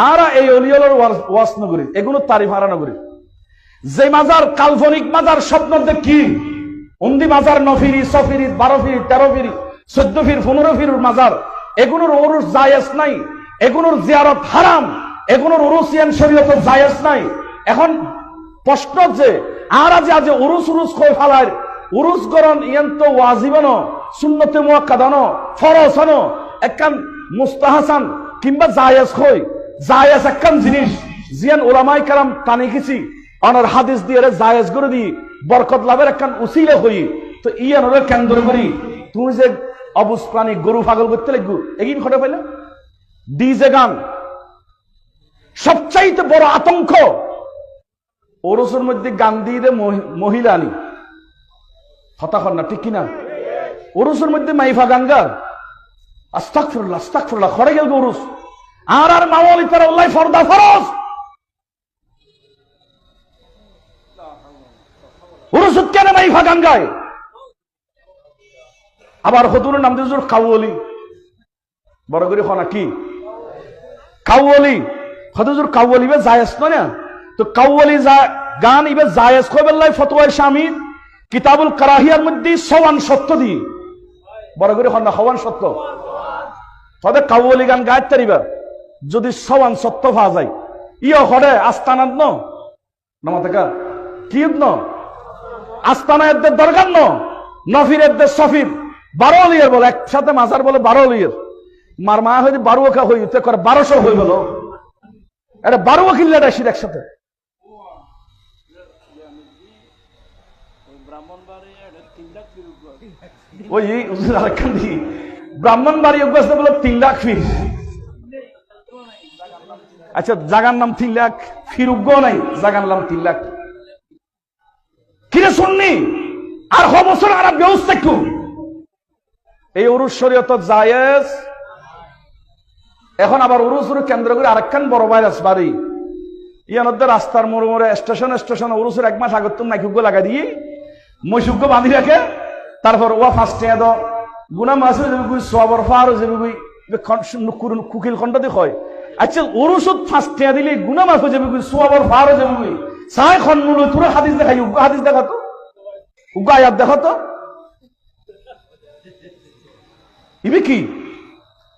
আরা এই অলিয়লের ওয়াজ নগরী এগুলো তারিফ হারা নগরী যে মাজার কাল্পনিক মাজার স্বপ্ন দেখি উন্দি মাজার 9 ফিরি 6 ফিরি 12 ফিরি 13 ফিরি 14 ফির 15 ফির মাজার এগুলোর উরুস জায়েজ নাই, এগুলোর জিয়ারত হারাম, এগুলোর উরুসিয়ান শরীয়ত জায়েজ নাই। এখন প্রশ্ন যে আরা যে আজ উরুস কই ফালায় উরুস গরন ইয়ান তো ওয়াজিবান সুন্নতে মুআক্কাদান ফরজ একখান মুস্তাহাসান কিংবা জায়েজ কই জায়েজ একখান জিনিস জিয়ান উলামায়ে কেরাম টানি গেছি অনার হাদিস দিয়ে জায়েজ করে দি বরকত লাভের একখান উসিলা হই। তো ইয়ানরে কেন্দ্র করি তুমি যে অবুজ প্রাণী গরু পাগল করতে লাগবো এগিন ঘটে পাইলে ডিজে গান সবচাইতে বড় আতঙ্ক ওরসের মধ্যে গান দিয়ে মহিলা আনি হতাখন না ঠিক কিনা ওরসের মধ্যে মাইফা গাঙ্গার আস্তাগফিরুল্লাহ খড়ে গেল ওরস আর মাওয়ালি তারা আল্লাহ ফরদা ফরজ ওরস কেন মাইফা গাঙ্গায় আবার হতুনের নাম দিয়ে কাউলি বড় করে হনা কি কাউলি হতুজুর কাউলি বে জায়েজ না তো কাউলি গান ইবে জায়েজ কইবেল্লাই ফতোয়া শামী কিতাবুল কারাহিয়ার মধ্যে সওয়ান সত্য দি বড় করে হনা হওয়ান সত্য তবে কাউলি গান গাইতে পারিবা যদি সওয়ান সত্য পাওয়া যায় ইয় হরে আস্তানাত নমাতেকা কি আস্তানা এদের দরকার নফির এদের সফির 12 লিয়ার বলে একসাথে মাজার বলে 12 লিয়ার মার মা হয়ে 12 হইতে করে 1200 হয়ে গেল এটা 12 কিল্লাটা আসি একসাথে ওই ব্রাহ্মণবাড়ি অভ্যাসে বলে 3 লাখ ফির আচ্ছা জাগার নাম 3 লাখ ফির উগ্গ নাই জাগার নাম 3 লাখ কিরে শুননি আর বছর আর ব্যবস্থা একটু এই উরুস শরীয়ত জায়েজ। এখন আবার উরুস কেন্দ্র করে আরেকখান বড় ভাইরাস বাড়ি ইয়ানদের রাস্তার মোড়ে স্টেশন উরুসের 1 মাস আগে তুমি নাইকুগ্য লাগাই দিয়ে মৈসুগ্য বাঁধি রাখে তারপর ওয়া ফার্স্টে গুনা মাসে যাবে সবর ফার যাবে কুকিল খন্ড দেখ আচ্ছা উরুসত ফার্স্টে দিলে গুনা মাস যাবে সবর ফার যাবে সাই খন্ড তোর হাদিস দেখাই উগ্র হাদিস দেখাতো উগ্র আয়াত দেখাতো ইবে কি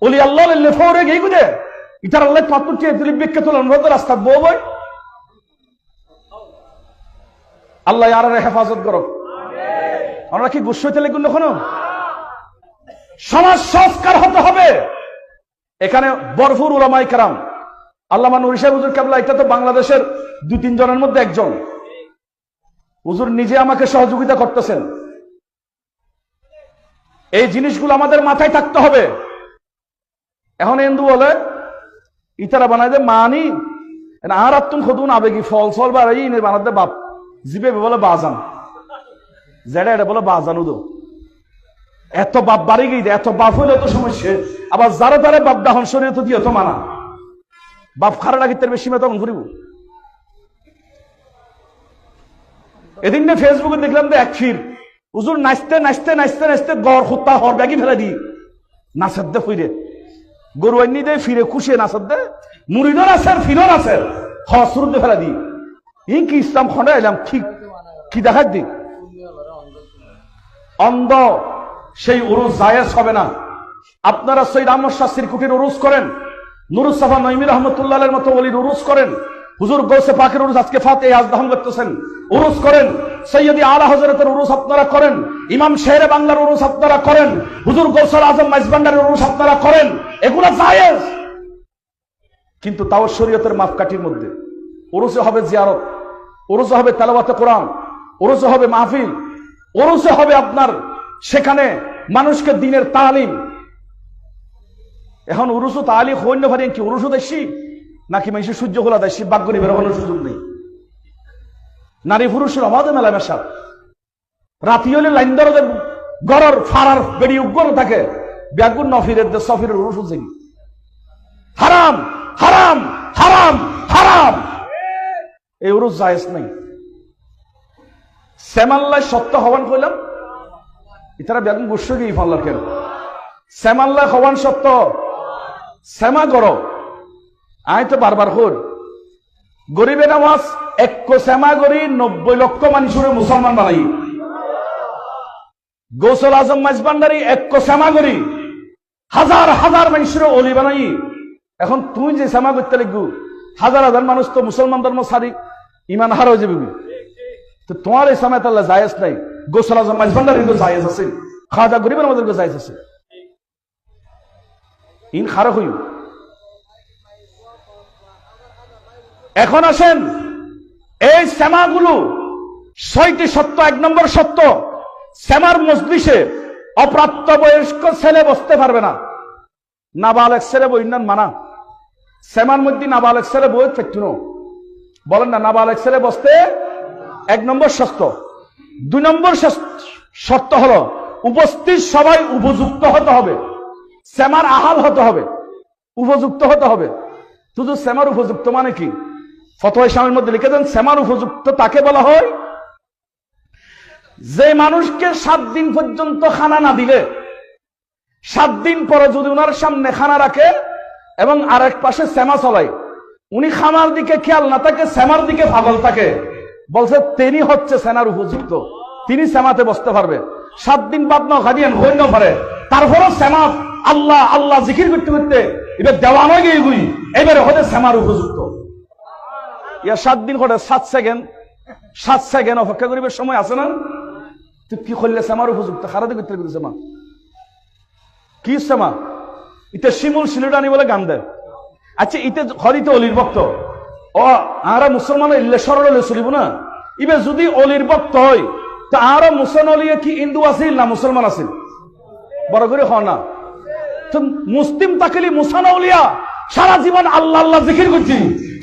ওলি আল্লাহ লেফরে গেই গুদে ইতার আল্লাহ পাতুর কে দিলি বিখ্যাত অনুরোধ রাস্তা বই আল্লাহ আর হেফাজত করো আমিন আমরা কি গুচ্ছ হইতে লাগুন এখনো সমাজ সংস্কার হতে হবে এখানে বরফুর উলামায়ে কেরাম আল্লামা নুরি সাহেব হুজুর কেবলা এটা তো বাংলাদেশের 2-3 জনের মধ্যে একজন হুজুর নিজে আমাকে সহযোগিতা করতেছেন এই জিনিসগুলো আমাদের মাথায় থাকতে হবে। এখন হিন্দু বলে ইতারা বানাই দে মানি আর তুম খুদুন আবেগি ফল বাড়াই বানাতে বাপ জিবে বলে বাজান যেটা এটা বলে বাজান উদো এত বাপ বাড়ি গিয়ে এত বাপ হইলে তো সমস্যা আবার যারা তারা বাপ দাহন শরীর তো দিয়ে তো মানা বাপ খারা লাগিতে বেশি মেয়ে তখন ঘুরিব। এদিন ফেসবুকে দেখলাম তো এক ফির হুজুর নাচতে নাচতে নাচতে নাচতে গড় খুত্তা হর ব্যাগি ফেলে দি নাচার দে ফিরে গরু আইনি দে ফিরে খুশিয়ে নাচার দে মুড়িদর আছে ফিরর আছে হসরুদ দে ফেলে দি ই কি ইসলাম খন্ডা এলাম ঠিক কি দেখার দি অন্ধ সেই উরুস জায়েজ হবে না। আপনারা সৈয়দ আহমদ শাহ সিরকুটির উরুস করেন নুরুস সাফা নঈমী রাহমাতুল্লাহ এর মতো ওলির উরুস করেন হুজুর গৌসে পাকের উরুস আজকে ফাতে আজদাহন করতেছেন উরুস করেন সৈয়দি আলা হযরতের উরুস আপনারা করেন ইমাম শেরে বাংলার উরুস আপনারা করেন হুজুর গৌসুল আজম মাইজবান্ডারের উরুস আপনারা করেন এগুলো জায়েজ কিন্তু তাও শরীয়তের মাপকাঠির মধ্যে। উরুসে হবে জিয়ারত উরুসে হবে তেলাওয়াতে কোরআন উরুসে হবে মাহফিল উরুসে হবে আপনার সেখানে মানুষকে দ্বীনের তালিম। এখন উরুসু তালিম হইন্য পারেন কি উরুসু দেশি নাকি মানুষ সূর্য খোলা দেশি বাগ্যনি বেরোনোর সুযোগ নেই নারী পুরুষের অবাধে মেলামেশা রাতি হলে লাইন ধরে গড়র ফারার বেরিয়ে উগ্র থাকে ব্যাগুন নফিরের সফিরের উরুসু জেগি হারাম হারাম হারাম হারাম এই উরুস জায়েজ নাই। সেমাল্লাহ সত্য হওয়ান কইলাম ইতারা বেগুন গুস্ব গিয়ে ফাল্লার কেন সেমাল্লাহ হওয়ান সত্য সেমা গড় আয় তো বারবার হর গরিবের নামাজ এক সেমা করি 90 লক্ষ মানুষের মুসলমান বানাই গৌসল আজম মাইজবান্ডারি এক সেমা করি হাজার হাজার মানুষের অলি বানাই এখন তুই যে সেমা করতে লিখবু হাজার হাজার মানুষ তো মুসলমান ধর্ম সারি ইমান হার হয়ে যাবি তো তোমার এই সময় তাহলে জায়েজ নাই গৌসল আজম মাইজবান্ডারি তো জায়েজ আছে খাওয়া গরিবের আমাদেরকে জায়েজ আছে ইন খারাপ হইব এখন আসেন এই সেমাগুলো 6টি সত্য। 1 নম্বর সত্য, সেমার মজলিসে অপ্রাপ্তবয়স্ক ছেলে বসতে পারবে না। নাবালেগ ছেলে বইনান মানা সেমার মধ্যে নাবালেগ ছেলে বই ফেটুনো বলেন না, নাবালেগ ছেলে বসতে 1 নম্বর সত্য। 2 নম্বর শর্ত হলো উপস্থিত সবাই উপযুক্ত হতে হবে, সেমার আহাল হতে হবে, উপযুক্ত হতে হবে। শুধু সেমার উপযুক্ত মানে কি? ফতোয়া ইসলামের মধ্যে লিখে দেন, সেমার উপযুক্ত তাকে বলা হয় যে মানুষকে 7 দিন পর্যন্ত খানা না দিলে 7 দিন পরে যদি ওনার সামনে খানা রাখে এবং আরেক পাশে সেমা চলায়, উনি খানার দিকে খেয়াল না থাকে, সেমার দিকে পাগল থাকে, বলছে তিনি হচ্ছে সেনার উপযুক্ত, তিনি সেমাতে বসতে পারবে। 7 দিন বাদ না খাদিয়ান হইন পারে, তারপরও সেমা আল্লাহ আল্লাহ জিকির করতে করতে এবার দেওয়ান হয়ে গিয়ে গুই এবারে হতে সেমার উপযুক্ত। ইয়া 7 দিন করে 7 সেকেন্ড অপেক্ষা করিবার সময় আছে না? তুই কি করলে সেমার উপযুক্ত? খারাপ করতে সেমা কি সেমা? ইতে শিমুল সিলুডানি বলে গান দেয়। আচ্ছা ইতে হরিতে অলির ভক্ত ও আরা মুসলমান ইল্লে সরল হলে চলিব না। ইবে যদি অলির ভক্ত হয় তো আরো মুসলমান অলিয়ে কি হিন্দু আছিল না মুসলমান আছিল? বড় করে হয় না তো মুসলিম তাকিলি মুসানা অলিয়া সারা জীবন আল্লাহ আল্লাহ জিকির করছি,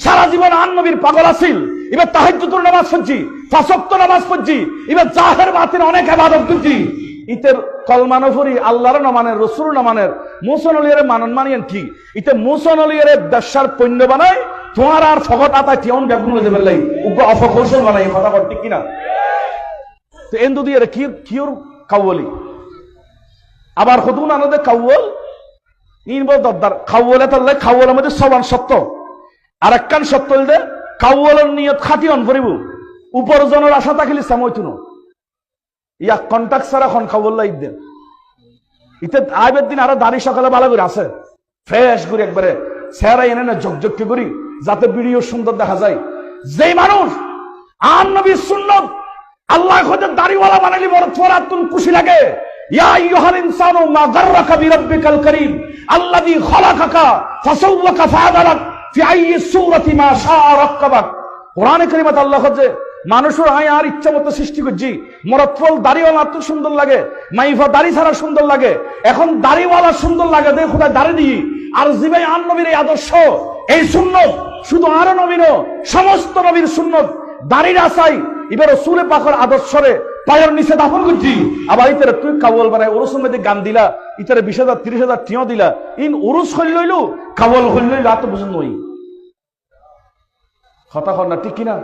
সারা জীবন আন নবীর পাগল আছিল, এবার তাহাজ্জুদের নামাজ পড়ছি, 5 ওয়াক্ত নামাজ পড়ছি, এবার জাহের বাতিন অনেক ইবাদত করছি, ইতের কলমানো পড়ি আল্লাহর না মানের রাসূল না মানের মুসলমান অলিয়ারে মানন মানিয়েন কি? ইতে মুসলমান অলিয়ারে ব্যবসার পণ্য বানায় তোমার আর ফকট আতা টিয়ন বেগুন হয়ে যাবে লাই উগ্র অপকৌশল বানাই কথা বল ঠিক কিনা? তো এন্দু দিয়ে কি কিওর কাউলি আবার হতুন আনন্দে কাউল নির্ভর দরদার খাওয়ালে তাহলে খাওয়ালের মধ্যে সবান সত্য আর একখান সত্য হইলে কাউলের নিয়ত খাটি অন করিব উপার্জনের আশা থাকিলে সাময়তুন ইয়া কন্টাক্ট ছাড়া খন খাওয়াল্লা ঈদ দেন ইতে আইবের দিন আরো দাড়ি সকালে ভালো করে আছে ফ্রেশ করে একবারে চেহারা এনে না ঝকঝক করি যাতে ভিডিও সুন্দর দেখা যায়। যেই মানুষ আর নবীর সুন্নত আল্লাহ খোদে দাড়িওয়ালা বানালি বড় ফরাতুন খুশি লাগে। ইয়া আইয়ুহাল ইনসানু মা গাররাকা বিরাব্বিকাল কারীম আল্লাযী খালাকাকা ফাসাওয়াকা ফাআদালাক ফি আইয়ি সূরাতি মা শাআ রাক্কাবাক। কোরআনে কারীমে আল্লাহ খোদে মানুষের আয় আর ইচ্ছা মতো সৃষ্টি করছি, মরতফল দাড়িওয়ালা তো সুন্দর লাগে, মাইফা দাড়ি ছাড়া সুন্দর লাগে, এখন দাড়িওয়ালা সুন্দর লাগে দেখ খোদায় দাড়ি দিই। আর জিবাই আন নবীর এই আদর্শ এই সুন্নত শুধু আর নবীর সমস্ত নবীর সুন্নত দাড়ির আশাই এবার রাসূলের পাকের আদর্শরে পায়ের নিচে দাফন করছি। আবার ইতারে তুই কাবল বানায় ওরসের মধ্যে গান দিলা, ইতারে 20,000 30,000 টিয়া দিলা, ইন উরুস হইল লইলু কাবল হইল লইল এত বুঝুন নই কথা কর না ঠিক কিনা?